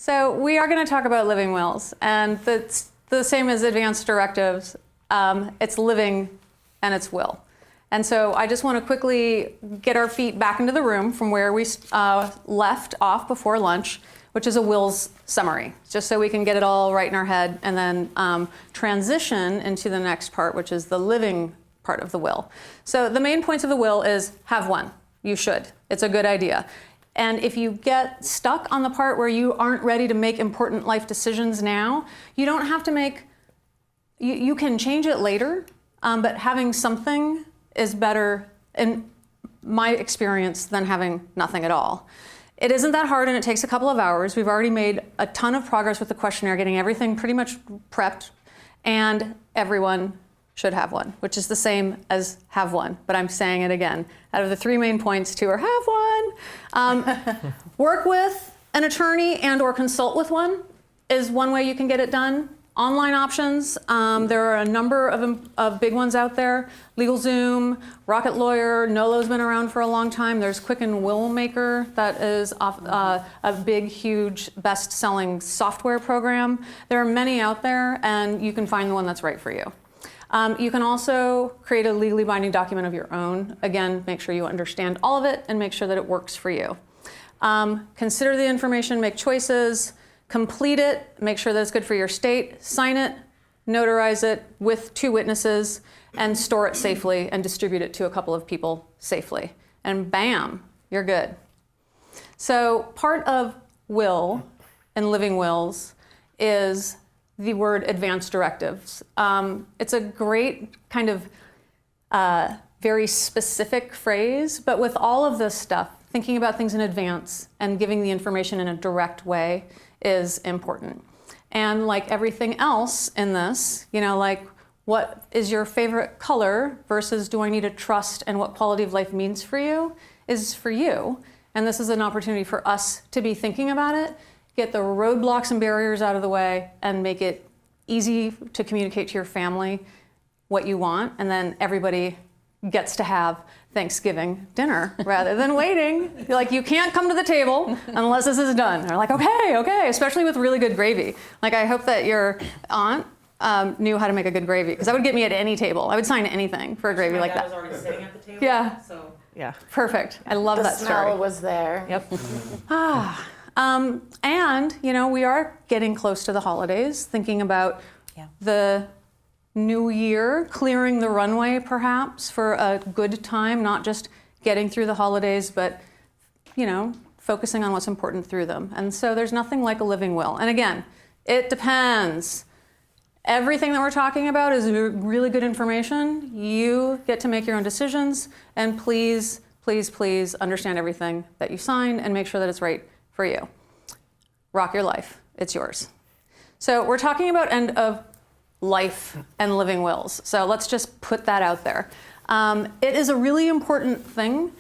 So we are going to talk about living wills, and that's the same as advanced directives. It's living and it's will. And so I just want to quickly get our feet back into the room from where we left off before lunch, which is a wills summary, just so we can get it all right in our head and then transition into the next part, which is the living part of the will. So the main points of the will is have one. You should. It's a good idea. And if you get stuck on the part where you aren't ready to make important life decisions now, you don't have to make, you can change it later, but having something is better, in my experience, than having nothing at all. It isn't that hard and it takes a couple of hours. We've already made a ton of progress with the questionnaire, getting everything pretty much prepped, and everyone should have one, which is the same as have one, but I'm saying it again. Out of the three main points, two are have one. Work with an attorney and or consult with one is one way you can get it done. Online options, there are a number of big ones out there. LegalZoom, Rocket Lawyer, Nolo's been around for a long time. There's Quicken Will Maker, that is a big, huge, best-selling software program. There are many out there, and you can find the one that's right for you. You can also create a legally binding document of your own. Again, make sure you understand all of it and make sure that it works for you. Consider the information, make choices, complete it, make sure that it's good for your state, sign it, notarize it with 2 witnesses, and store it safely and distribute it to a couple of people safely. And bam, you're good. So part of will and living wills is the word advanced directives. It's a great kind of very specific phrase, but with all of this stuff, thinking about things in advance and giving the information in a direct way is important. And like everything else in this, you know, like what is your favorite color versus do I need to trust and what quality of life means for you is for you. And this is an opportunity for us to be thinking about it, get the roadblocks and barriers out of the way, and make it easy to communicate to your family what you want, and then everybody gets to have Thanksgiving dinner rather than waiting. You're like, you can't come to the table unless this is done. They're like, okay, especially with really good gravy. Like, I hope that your aunt knew how to make a good gravy, because that would get me at any table. I would sign anything for a gravy like that. My dad was already sitting at the table. Yeah. So Yeah. Perfect. I love that story. The smell was there. Yep. And, you know, we are getting close to the holidays, thinking about the new year, clearing the runway perhaps for a good time, not just getting through the holidays, but, you know, focusing on what's important through them. And so there's nothing like a living will. And again, it depends. Everything that we're talking about is really good information. You get to make your own decisions, and please, please, please understand everything that you sign and make sure that it's right for you. Rock your life. It's yours. So we're talking about end of life and living wills. So let's just put that out there. It is a really important thing.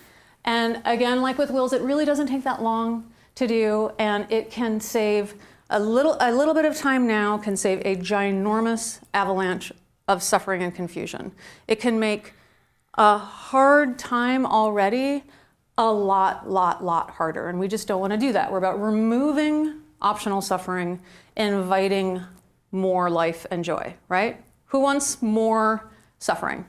And again, like with wills, it really doesn't take that long to do, and it can save a little bit of time now can save a ginormous avalanche of suffering and confusion. It can make a hard time already a lot harder, and we just don't want to do that. We're about removing optional suffering, inviting more life and joy, right? Who wants more suffering?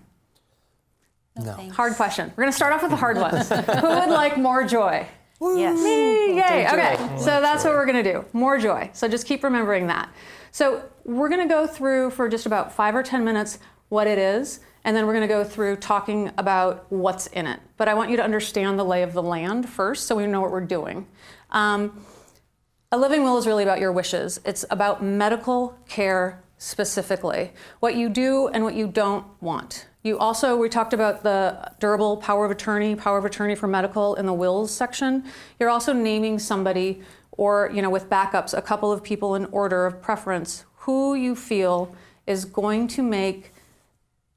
No. Hard question. We're going to start off with the hard ones. Who would like more joy? Yes. Me, yay. Okay, More so that's joy. what we're going to do. More joy. So just keep remembering that. So we're going to go through for just about 5 or 10 minutes what it is, and then we're going to go through talking about what's in it. But I want you to understand the lay of the land first so we know what we're doing. A living will is really about your wishes. It's about medical care specifically, what you do and what you don't want. We talked about the durable power of attorney for medical in the wills section. You're also naming somebody, or, you know, with backups, a couple of people in order of preference, who you feel is going to make,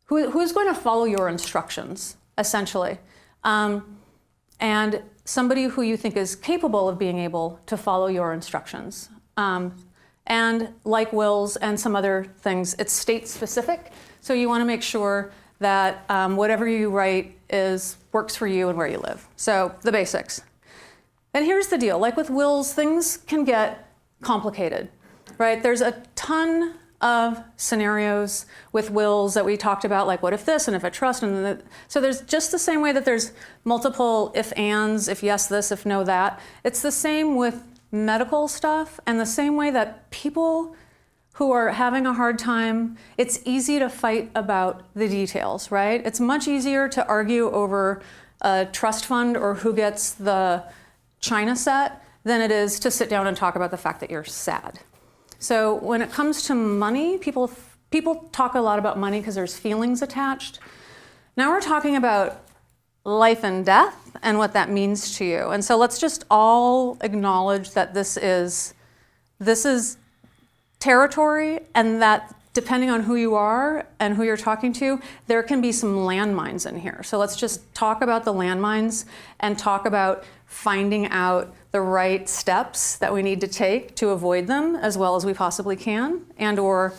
who's going to follow your instructions, essentially. And somebody who you think is capable of being able to follow your instructions. And like wills and some other things, it's state specific. So you want to make sure that whatever you write works for you and where you live. So the basics. And here's the deal, like with wills, things can get complicated, right? There's a ton of scenarios with wills that we talked about, like what if this and if I trust, so there's just the same way that there's multiple if ands, if yes this, if no that. It's the same with medical stuff, and the same way that people who are having a hard time, it's easy to fight about the details, right? It's much easier to argue over a trust fund or who gets the china set than it is to sit down and talk about the fact that you're sad. So when it comes to money, people talk a lot about money because there's feelings attached. Now we're talking about life and death and what that means to you. And so let's just all acknowledge that this is territory, and that depending on who you are and who you're talking to, there can be some landmines in here. So let's just talk about the landmines and talk about finding out the right steps that we need to take to avoid them as well as we possibly can, and or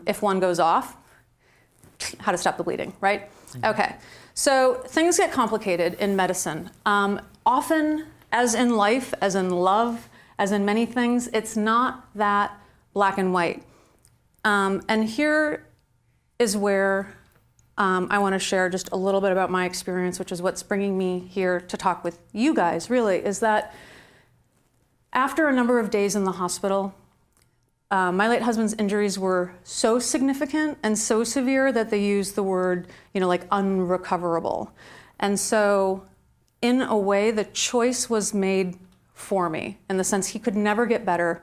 if one goes off, how to stop the bleeding, right? Okay, so things get complicated in medicine. Often, as in life, as in love, as in many things, it's not that black and white. And here is where I want to share just a little bit about my experience, which is what's bringing me here to talk with you guys, really, is that after a number of days in the hospital, my late husband's injuries were so significant and so severe that they used the word, like unrecoverable. And so in a way, the choice was made for me in the sense he could never get better.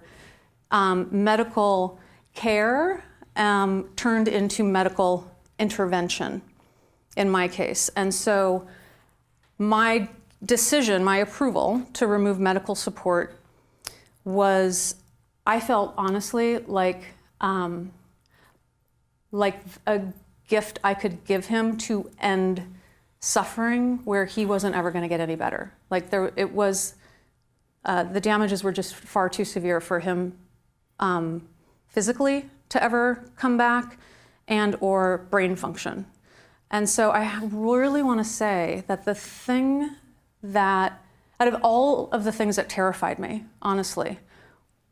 Medical care turned into medical intervention in my case. And so my decision, my approval to remove medical support was, I felt honestly like a gift I could give him to end suffering where he wasn't ever going to get any better. Like the damages were just far too severe for him physically to ever come back, and or brain function. And so I really want to say that the thing that, out of all of the things that terrified me, honestly,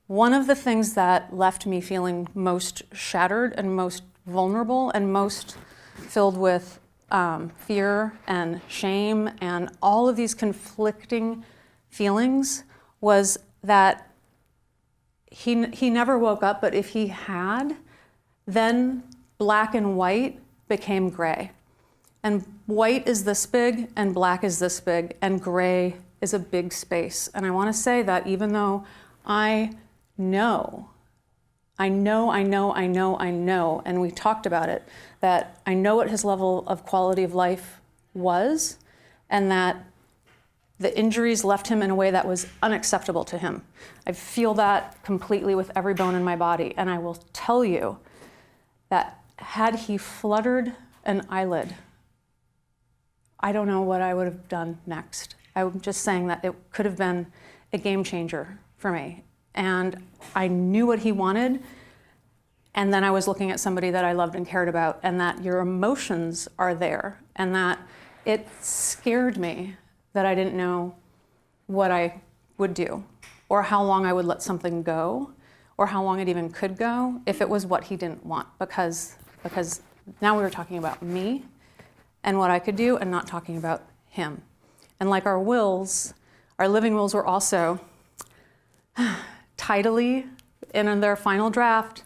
one of the things that left me feeling most shattered and most vulnerable and most filled with fear and shame and all of these conflicting feelings was that he never woke up, but if he had, then black and white became gray. And white is this big, and black is this big, and gray is a big space. And I want to say that even though I know, and we talked about it, that I know what his level of quality of life was, and that the injuries left him in a way that was unacceptable to him. I feel that completely with every bone in my body. And I will tell you that had he fluttered an eyelid, I don't know what I would have done next. I'm just saying that it could have been a game changer for me. And I knew what he wanted. And then I was looking at somebody that I loved and cared about, and that your emotions are there, and that it scared me that I didn't know what I would do, or how long I would let something go, or how long it even could go if it was what he didn't want, because now we were talking about me and what I could do and not talking about him. And like our wills, our living wills were also tidily in their final draft,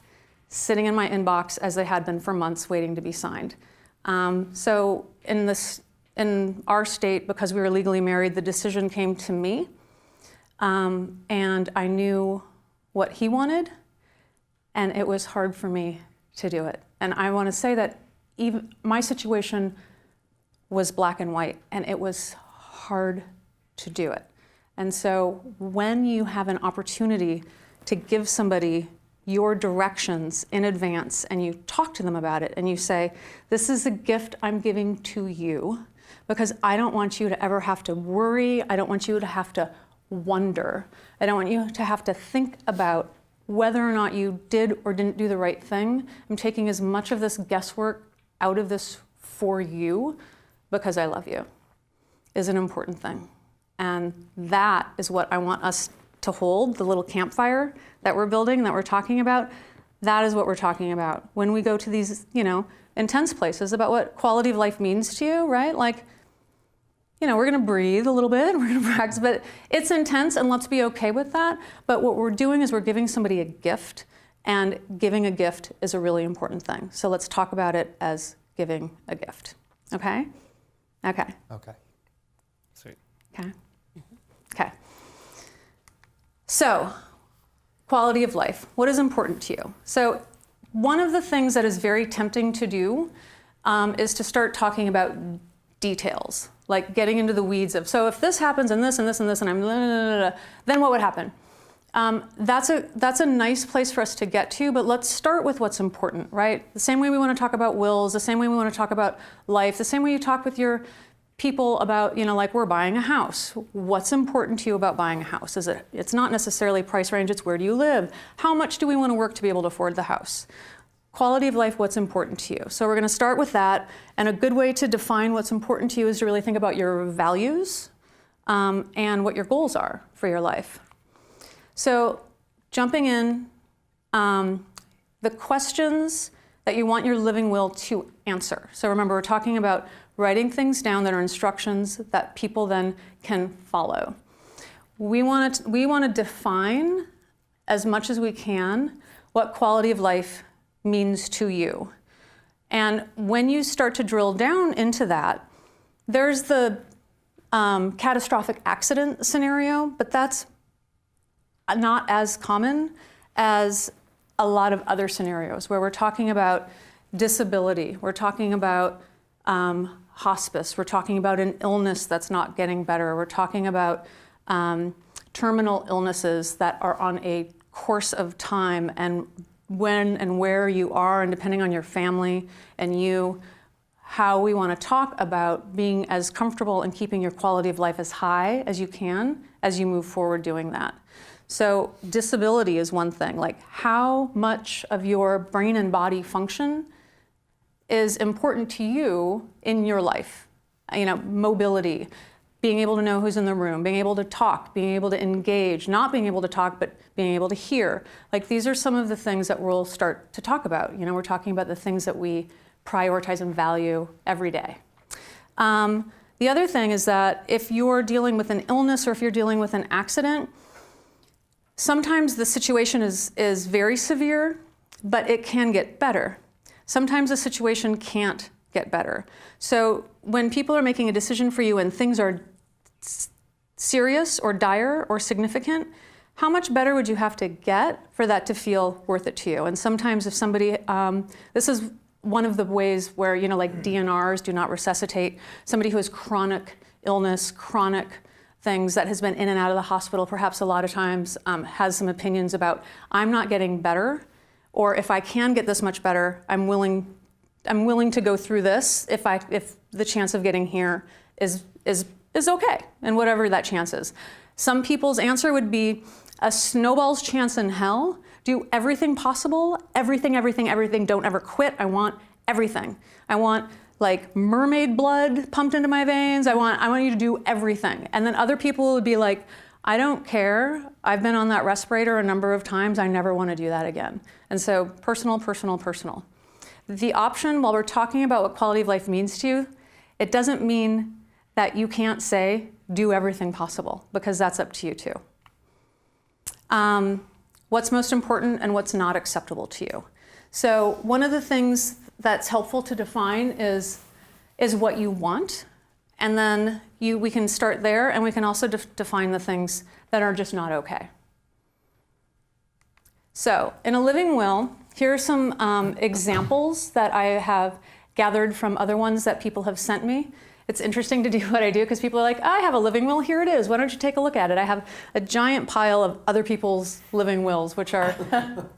sitting in my inbox as they had been for months waiting to be signed. So in our state, because we were legally married, the decision came to me, and I knew what he wanted, and it was hard for me to do it. And I want to say that even my situation was black and white, and it was hard to do it. And so when you have an opportunity to give somebody your directions in advance, and you talk to them about it, and you say, this is a gift I'm giving to you, because I don't want you to ever have to worry. I don't want you to have to wonder. I don't want you to have to think about whether or not you did or didn't do the right thing. I'm taking as much of this guesswork out of this for you because I love you, is an important thing. And that is what I want us to hold, the little campfire that we're building, that we're talking about, that is what we're talking about. When we go to these, intense places about what quality of life means to you, right? Like, we're gonna breathe a little bit, we're gonna practice, but it's intense, and let's be okay with that. But what we're doing is we're giving somebody a gift, and giving a gift is a really important thing. So let's talk about it as giving a gift, okay? Okay. Okay. Sweet. Okay. Okay. So, quality of life. What is important to you? So, one of the things that is very tempting to do is to start talking about details, like getting into the weeds of, so if this happens and this and this and this and I'm blah, blah, blah, then what would happen? That's a nice place for us to get to, but let's start with what's important, right? The same way we want to talk about wills, the same way we want to talk about life, the same way you talk with your people about, like we're buying a house. What's important to you about buying a house? It's not necessarily price range, it's where do you live? How much do we want to work to be able to afford the house? Quality of life, what's important to you? So we're going to start with that, and a good way to define what's important to you is to really think about your values and what your goals are for your life. So jumping in, the questions that you want your living will to answer. So remember, we're talking about writing things down that are instructions that people then can follow. We want to define as much as we can what quality of life means to you. And when you start to drill down into that, there's the catastrophic accident scenario, but that's not as common as a lot of other scenarios where we're talking about disability, we're talking about hospice, we're talking about an illness that's not getting better, we're talking about terminal illnesses that are on a course of time, and when and where you are, and depending on your family and you, how we want to talk about being as comfortable and keeping your quality of life as high as you can as you move forward doing that. So disability is one thing, like how much of your brain and body function is important to you in your life. Mobility, being able to know who's in the room, being able to talk, being able to engage, not being able to talk, but being able to hear. Like these are some of the things that we'll start to talk about. We're talking about the things that we prioritize and value every day. The other thing is that if you're dealing with an illness or if you're dealing with an accident, sometimes the situation is very severe, but it can get better. Sometimes the situation can't get better. So when people are making a decision for you and things are serious or dire or significant, how much better would you have to get for that to feel worth it to you? And sometimes if somebody, this is one of the ways where, like DNRs, do not resuscitate, somebody who has chronic illness, chronic things that has been in and out of the hospital, perhaps a lot of times has some opinions about, I'm not getting better, or if I can get this much better, I'm willing to go through this if the chance of getting here is okay, and whatever that chance is. Some people's answer would be a snowball's chance in hell. Do everything possible, everything, don't ever quit. I want everything. I want like mermaid blood pumped into my veins. I want you to do everything. And then other people would be like, I don't care. I've been on that respirator a number of times. I never want to do that again. And so personal. The option, while we're talking about what quality of life means to you, it doesn't mean that you can't say, do everything possible, because that's up to you too. What's most important and what's not acceptable to you. So one of the things that's helpful to define is what you want. And then we can start there, and we can also define the things that are just not okay. So in a living will, here are some examples that I have gathered from other ones that people have sent me. It's interesting to do what I do because people are like, I have a living will, here it is. Why don't you take a look at it? I have a giant pile of other people's living wills, which are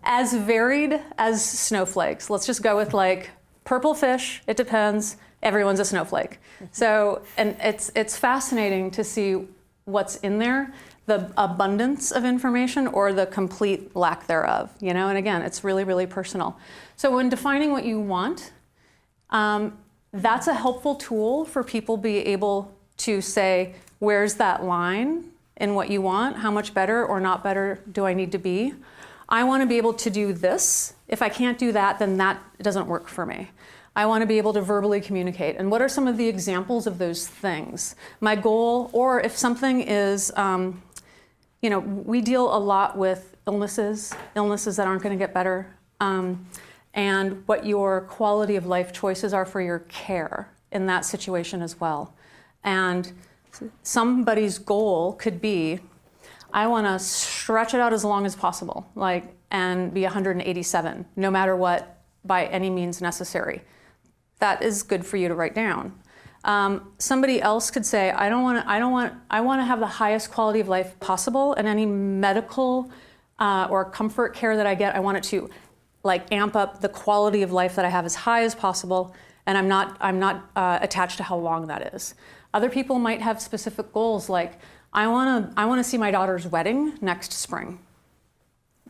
as varied as snowflakes. Let's just go with like purple fish, it depends, everyone's a snowflake. So, and it's fascinating to see what's in there, the abundance of information or the complete lack thereof, and again, it's really, really personal. So when defining what you want, that's a helpful tool for people be able to say, where's that line in what you want. How much better or not better do I need to be? I want to be able to do this. If I can't do that, then that doesn't work for me. I want to be able to verbally communicate. And what are some of the examples of those things? My goal, or if something is, we deal a lot with illnesses that aren't going to get better, and what your quality of life choices are for your care in that situation as well. And somebody's goal could be, I want to stretch it out as long as possible, and be 187, no matter what, by any means necessary. That is good for you to write down. Somebody else could say, I want to have the highest quality of life possible, and any medical or comfort care that I get, I want it to amp up the quality of life that I have as high as possible, and I'm not attached to how long that is. Other people might have specific goals, like I want to see my daughter's wedding next spring.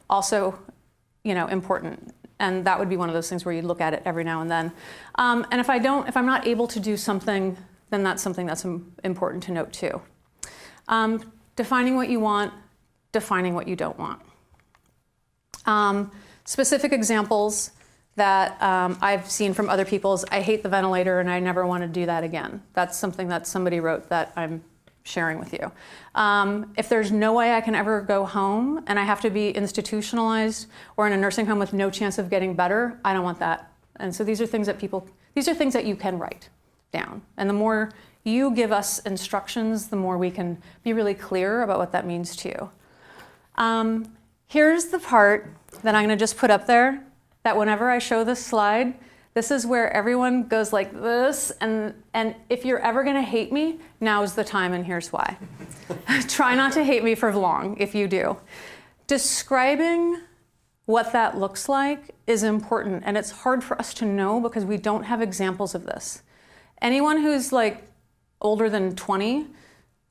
Also, important. And that would be one of those things where you look at it every now and then. And if I'm not able to do something, then that's something that's important to note too. Defining what you want, defining what you don't want. Specific examples that I've seen from other people's, I hate the ventilator and I never want to do that again. That's something that somebody wrote that I'm sharing with you. If there's no way I can ever go home and I have to be institutionalized or in a nursing home with no chance of getting better, I don't want that. And so these are things that you can write down. And the more you give us instructions, the more we can be really clear about what that means to you. Here's the part that I'm going to just put up there, that whenever I show this slide, this is where everyone goes like this, and if you're ever gonna hate me, now's the time, and here's why. Try not to hate me for long if you do. Describing what that looks like is important, and it's hard for us to know because we don't have examples of this. Anyone who's older than 20,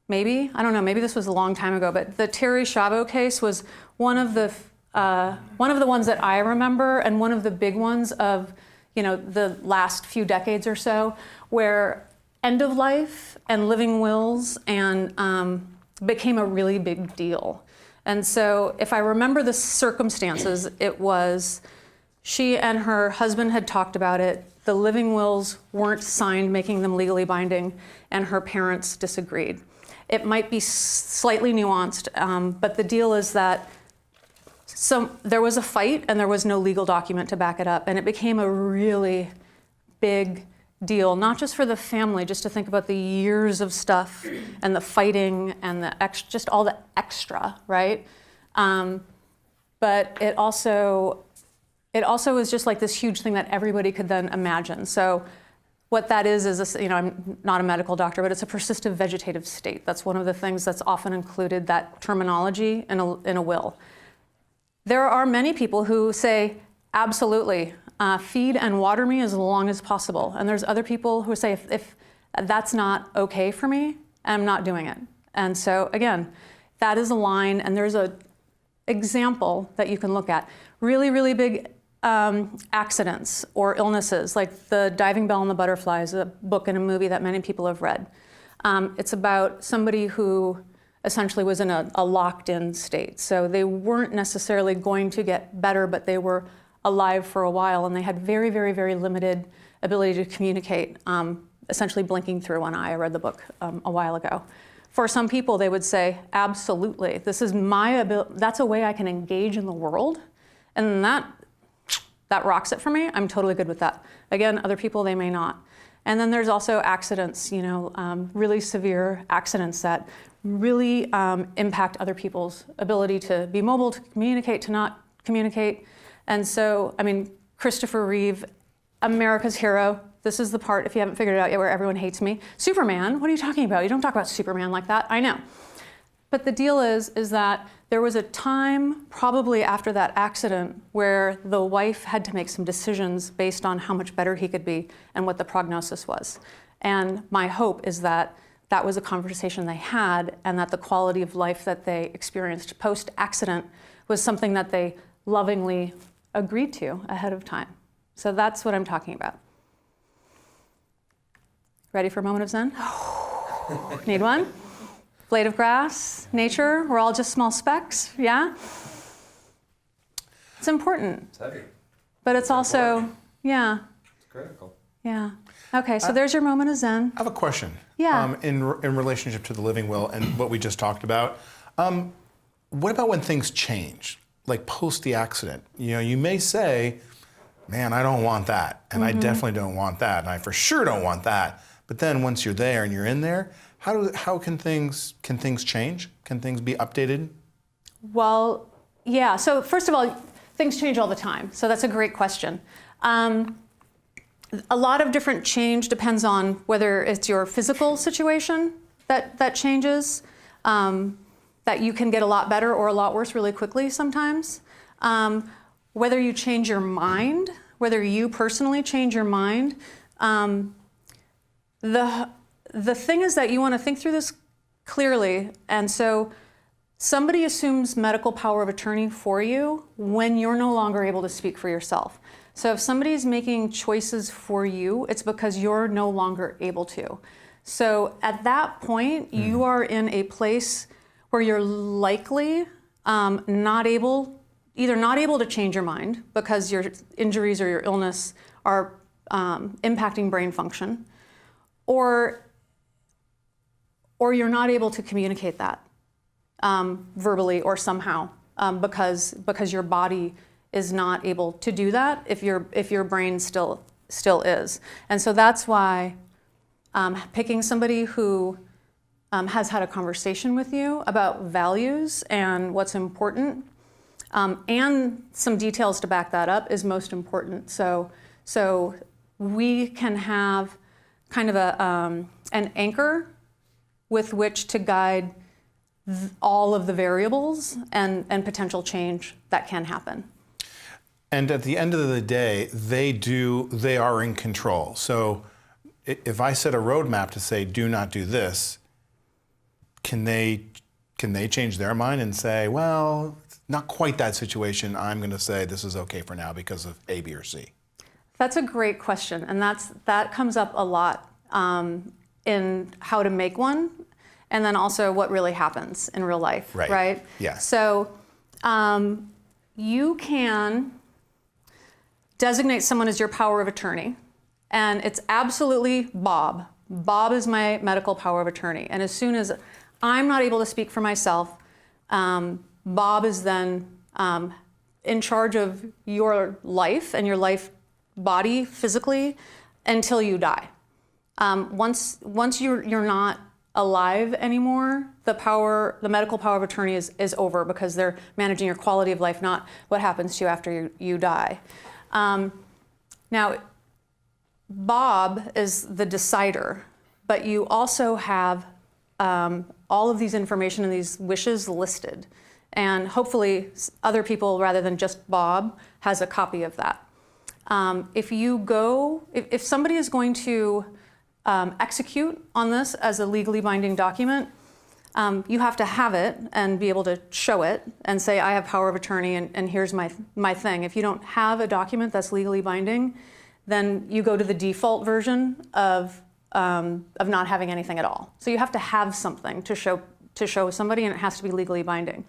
maybe, I don't know, maybe this was a long time ago, but the Terry Chabot case was one of the ones that I remember, and one of the big ones of the last few decades or so, where end of life and living wills became a really big deal. And so if I remember the circumstances, it was she and her husband had talked about it, the living wills weren't signed, making them legally binding, and her parents disagreed. It might be slightly nuanced, but the deal is that there was a fight and there was no legal document to back it up, and it became a really big deal, not just for the family, just to think about the years of stuff and the fighting and just all the extra, right? But it also is just this huge thing that everybody could then imagine. So what that is I'm not a medical doctor, but it's a persistent vegetative state. That's one of the things that's often included, that terminology in a will. There are many people who say, absolutely, feed and water me as long as possible. And there's other people who say, if that's not okay for me, I'm not doing it. And so again, that is a line, and there's an example that you can look at. Really, really big accidents or illnesses, like the Diving Bell and the Butterflies, a book and a movie that many people have read. It's about somebody who essentially was in a locked-in state. So they weren't necessarily going to get better, but they were alive for a while, and they had very, very, very limited ability to communicate, essentially blinking through one eye. I read the book a while ago. For some people, they would say, absolutely, this is my ability, that's a way I can engage in the world, and that rocks it for me. I'm totally good with that. Again, other people, they may not. And then there's also accidents, really severe accidents that really impact other people's ability to be mobile, to communicate, to not communicate. And so, Christopher Reeve, America's hero. This is the part, if you haven't figured it out yet, where everyone hates me. Superman, what are you talking about? You don't talk about Superman like that. I know. But the deal is that there was a time, probably after that accident, where the wife had to make some decisions based on how much better he could be and what the prognosis was. And my hope is that that was a conversation they had, and that the quality of life that they experienced post-accident was something that they lovingly agreed to ahead of time. So that's what I'm talking about. Ready for a moment of Zen? Need one? blade of grass, nature, we're all just small specks, yeah? It's important. It's heavy. But it's also, yeah, It's critical. yeah. Okay, so there's your moment of Zen. I have a question. Yeah. In relationship to the living will and what we just talked about, what about when things change, like post the accident? You know, you may say, man, I don't want that, and I definitely don't want that, and I for sure don't want that. But then once you're there and you're in there, how can things change? Can things be updated? Well, yeah, so first of all, things change all the time, so that's a great question. A lot of different change depends on whether it's your physical situation that changes, that you can get a lot better or a lot worse really quickly sometimes. Whether you change your mind, whether you personally change your mind. The thing is that you want to think through this clearly, and so somebody assumes medical power of attorney for you when you're no longer able to speak for yourself. So if somebody's making choices for you, it's because you're no longer able to. So at that point, you are in a place where you're likely either not able to change your mind because your injuries or your illness are impacting brain function, or you're not able to communicate that verbally or somehow because your body is not able to do that if your brain still is. And so that's why picking somebody who has had a conversation with you about values and what's important, and some details to back that up is most important. So we can have kind of an anchor with which to guide all of the variables and potential change that can happen. And at the end of the day, they are in control. So if I set a roadmap to say, do not do this, can they change their mind and say, well, it's not quite that situation. I'm going to say this is okay for now because of A, B, or C? That's a great question. And that comes up a lot in how to make one, and then also what really happens in real life, right? Yeah. So you can designate someone as your power of attorney, and it's absolutely Bob. Bob is my medical power of attorney. And as soon as I'm not able to speak for myself, Bob is then in charge of your life and your life body physically until you die. Once you're not alive anymore, the medical power of attorney is over because they're managing your quality of life, not what happens to you after you die. Now, Bob is the decider, but you also have all of these information and these wishes listed. And hopefully other people, rather than just Bob, has a copy of that. If somebody is going to execute on this as a legally binding document, you have to have it and be able to show it and say, I have power of attorney and here's my thing. If you don't have a document that's legally binding, then you go to the default version of not having anything at all. So you have to have something to show somebody, and it has to be legally binding.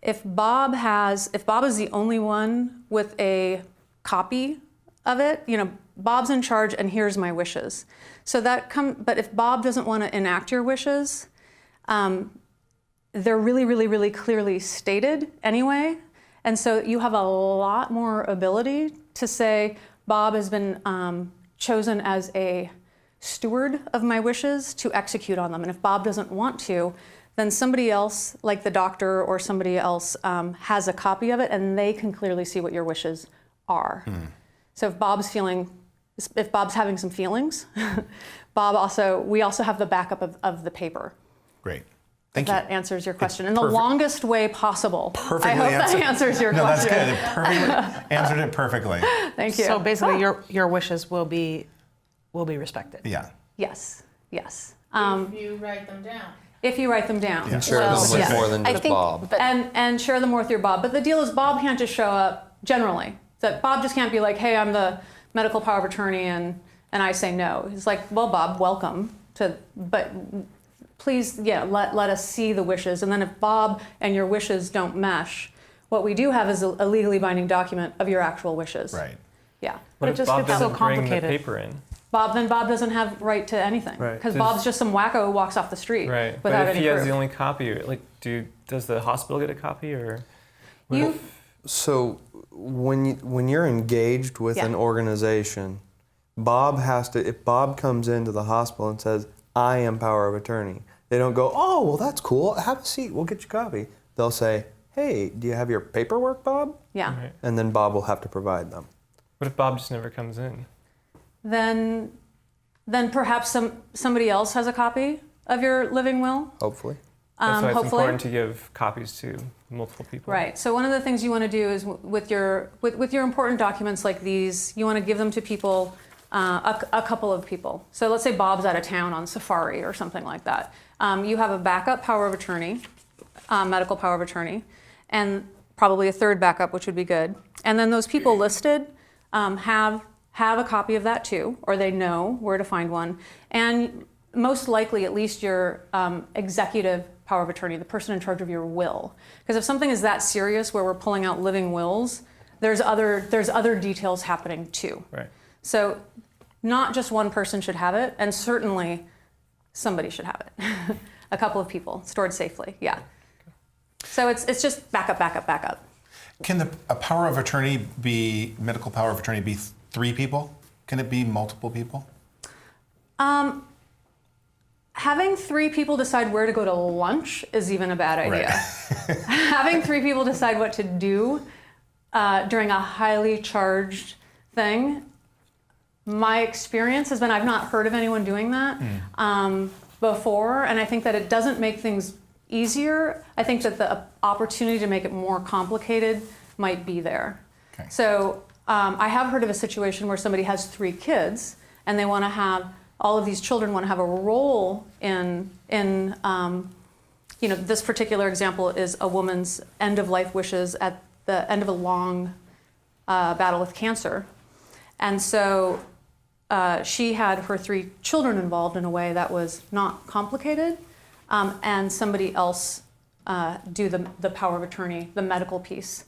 If Bob is the only one with a copy of it, Bob's in charge and here's my wishes. But if Bob doesn't want to enact your wishes, they're really, really, really clearly stated anyway. And so you have a lot more ability to say, Bob has been chosen as a steward of my wishes to execute on them. And if Bob doesn't want to, then somebody else, like the doctor or somebody else, has a copy of it and they can clearly see what your wishes are. So if Bob's having some feelings, we also have the backup of the paper. Great. Thank you. That answers your question in the longest way possible. Perfectly I hope answered. that answers your question. No, that's good. It perfectly answered it perfectly. Thank you. So basically, your wishes will be respected. Yeah. Yes. If you write them down. If you write them down. And share them with yes. more than just Bob. And share them with your Bob. But the deal is Bob can't just show up generally. So Bob just can't be like, hey, I'm the medical power of attorney and I say no. He's like, well, Bob, welcome to, but please, let us see the wishes. And then if Bob and your wishes don't mesh, what we do have is a legally binding document of your actual wishes. Right. Yeah. But it if just Bob gets so doesn't bring the complicated. paper in? Then Bob doesn't have right to anything. Right. Because Does- Bob's just some wacko who walks off the street Right. without But if any he has proof. the only copy, like, does the hospital get a copy or? You, So when you're engaged with Yeah. an organization, Bob has to. If Bob comes into the hospital and says, "I am power of attorney," they don't go, "Oh, well, that's cool. Have a seat. We'll get you a copy." They'll say, "Hey, do you have your paperwork, Bob?" yeah. Right. And then Bob will have to provide them. What if Bob just never comes in? Then perhaps somebody else has a copy of your living will. Hopefully. That's why it's Hopefully. important to give copies to multiple people. Right. So one of the things you want to do is with your important documents like these, you want to give them to people, a couple of people. So let's say Bob's out of town on safari or something like that. You have a backup power of attorney, medical power of attorney, and probably a third backup, which would be good. And then those people listed have a copy of that too, or they know where to find one. And most likely, at least your executive power of attorney, the person in charge of your will. Because if something is that serious where we're pulling out living wills, there's other details happening too. Right. So not just one person should have it, and certainly somebody should have it. A couple of people stored safely, yeah. So it's just backup. Can a power of attorney medical power of attorney be 3 people? Can it be multiple people? Having 3 people decide where to go to lunch is even a bad idea. Right. Having 3 people decide what to do during a highly charged thing, my experience has been I've not heard of anyone doing that before, and I think that it doesn't make things easier. I think that the opportunity to make it more complicated might be there. Okay. So I have heard of a situation where somebody has 3 kids, and they want to have all of these children want to have a role in this particular example is a woman's end of life wishes at the end of a long battle with cancer. And so she had her 3 children involved in a way that was not complicated, and somebody else do the power of attorney, the medical piece.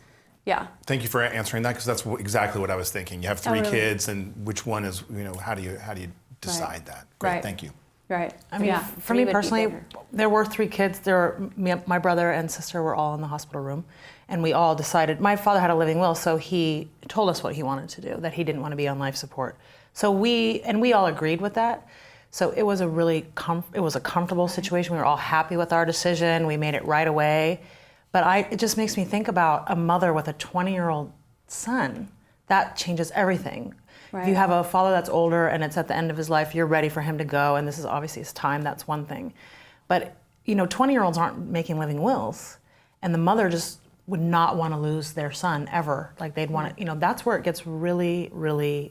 Yeah. Thank you for answering that, because that's exactly what I was thinking. You have 3 really? kids, and which one is, how do you decide that? Great, Right. Thank you. Right. I mean, yeah. for me personally, there were 3 kids. My brother and sister were all in the hospital room, and we all decided. My father had a living will, so he told us what he wanted to do, that he didn't want to be on life support. So we all agreed with that. So it was a comfortable situation. We were all happy with our decision. We made it right away. But it just makes me think about a mother with a 20-year-old son. That changes everything. Right. If you have a father that's older and it's at the end of his life, you're ready for him to go, and this is obviously his time, that's one thing. But 20-year-olds aren't making living wills, and the mother just would not want to lose their son ever. Like they'd want to, that's where it gets really, really,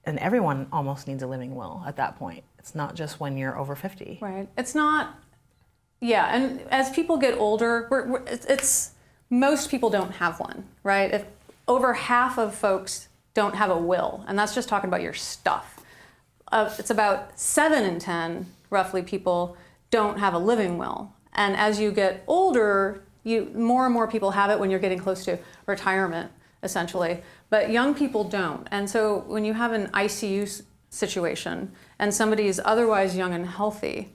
and everyone almost needs a living will at that point. It's not just when you're over 50. Right. It's not. Yeah, and as people get older, most people don't have one, right? If over half of folks don't have a will, and that's just talking about your stuff. It's about 7 in 10, roughly, people don't have a living will. And as you get older, more and more people have it when you're getting close to retirement, essentially. But young people don't. And so when you have an ICU situation and somebody is otherwise young and healthy,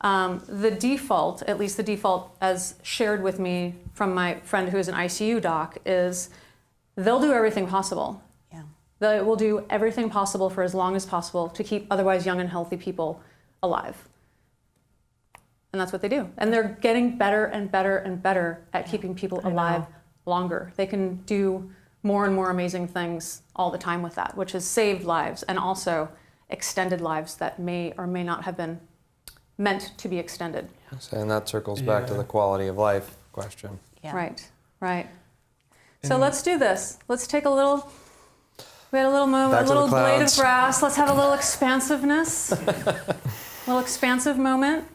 the default, at least the default as shared with me from my friend who is an ICU doc, is they'll do everything possible. Yeah. They will do everything possible for as long as possible to keep otherwise young and healthy people alive. And that's what they do. And they're getting better and better and better at keeping people alive longer. They can do more and more amazing things all the time with that, which has saved lives and also extended lives that may or may not have been meant to be extended. And that circles back to the quality of life question. Yeah. Right. So let's do this. Let's take a little, we had a little moment, Back a to the little blade of clouds. grass. Let's have a little expansiveness, a little expansive moment.